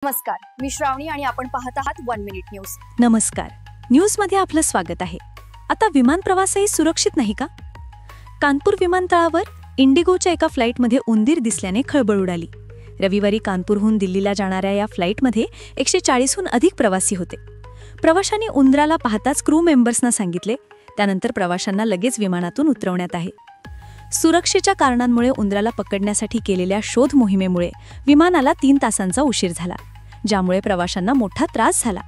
नमस्कार, मी श्रावणी आणि आपण पाहत आहात 1 मिनिट न्यूज. नमस्कार. न्यूजमध्ये आपलं स्वागत आहे. आता विमान प्रवासही सुरक्षित नाही का? कानपूर विमानतळावर इंडिगोच्या एका फ्लाईटमध्ये उंदीर दिसल्याने खळबळ उडाली. रविवारी कानपूरहून दिल्लीला जाणाऱ्या या फ्लाईटमध्ये 140हून अधिक प्रवासी होते. प्रवाशांनी उंदराला पाहताच क्रू मेंबर्सना सांगितले. त्यानंतर प्रवाशांना लगेच विमानातून उतरवण्यात आहे. सुरक्षेच्या कारणांमुळे उंदराला पकडण्यासाठी केलेल्या शोध मोहिमेमुळे विमानाला 3 तासांचा उशीर झाला, ज्यामुळे प्रवाशांना मोठा त्रास झाला.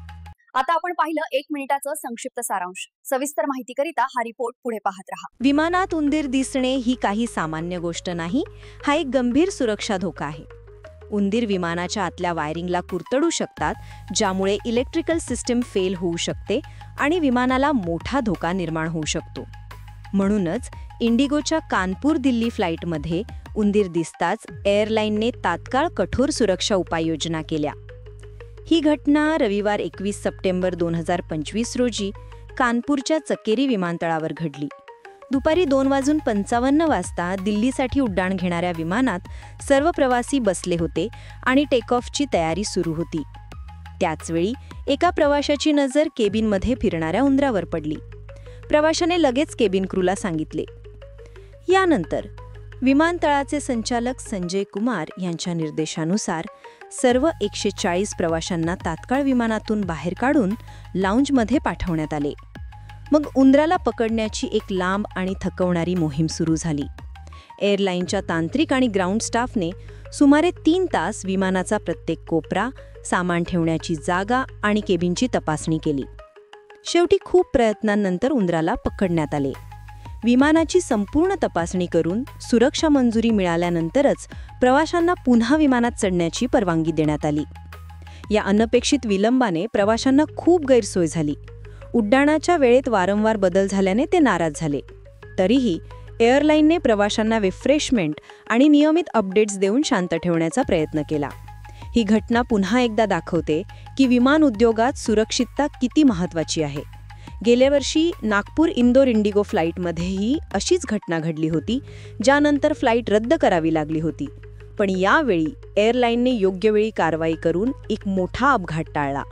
आता आपण पाहिलं 1 मिनिटाचं संक्षिप्त सारांश. सविस्तर माहितीकरिता हा रिपोर्ट पुढे पाहत रहा. विमानात उंदीर दिसणे ही काही सामान्य गोष्ट नाही, हा एक गंभीर सुरक्षा धोका आहे. उंदीर विमानाच्या आतल्या वायरिंगला कुरतडू शकतात, ज्यामुळे इलेक्ट्रिकल सिस्टीम फेल होऊ शकते आणि विमानाला मोठा धोका निर्माण होऊ शकतो. म्हणूनच इंडिगोच्या कानपूर दिल्ली फ्लाईटमध्ये उंदीर दिसताच एअरलाईनने तात्काळ कठोर सुरक्षा उपाययोजना केल्या. ही घटना रविवार 21 सप्टेंबर 2025 रोजी कानपूरच्या चकेरी विमानतळावर घडली. दुपारी 2:55 वाजता दिल्लीसाठी उड्डाण घेणाऱ्या विमानात सर्व प्रवासी बसले होते आणि टेकऑफची तयारी सुरू होती. त्याचवेळी एका प्रवाशाची नजर केबिनमध्ये फिरणाऱ्या उंदरावर पडली. प्रवाशाने लगेच केबिन क्रूला सांगितले. यानंतर विमानतळाचे संचालक संजय कुमार यांच्या निर्देशानुसार सर्व 140 प्रवाशांना तात्काळ विमानातून बाहेर काढून लाऊंजमध्ये पाठवण्यात आले. मग उंदराला पकडण्याची एक लांब आणि थकवणारी मोहीम सुरू झाली. एअरलाईनच्या तांत्रिक आणि ग्राउंड स्टाफने सुमारे 3 तास विमानाचा प्रत्येक कोपरा, सामान ठेवण्याची जागा आणि केबिनची तपासणी केली. शेवटी खूप प्रयत्नांनंतर उंदराला पकडण्यात आले. विमानाची संपूर्ण तपासणी करून सुरक्षा मंजुरी मिळाल्यानंतरच प्रवाशांना पुन्हा विमानात चढण्याची परवानगी देण्यात आली. या अनपेक्षित विलंबाने प्रवाशांना खूप गैरसोय झाली. उड्डाणाच्या वेळेत वारंवार बदल झाल्याने ते नाराज झाले. तरीही एअरलाईनने प्रवाशांना रिफ्रेशमेंट आणि नियमित अपडेट्स देऊन शांत ठेवण्याचा प्रयत्न केला. ही घटना पुन्हा एकदा दाखवते की विमान उद्योगात सुरक्षितता किती महत्त्वाची आहे. गेल्या वर्षी नागपूर इंदोर इंडिगो फ्लाईटमध्येही अशीच घटना घडली होती, ज्यानंतर फ्लाईट रद्द करावी लागली होती. पण यावेळी एअरलाईनने योग्य वेळी कारवाई करून एक मोठा अपघात टाळला.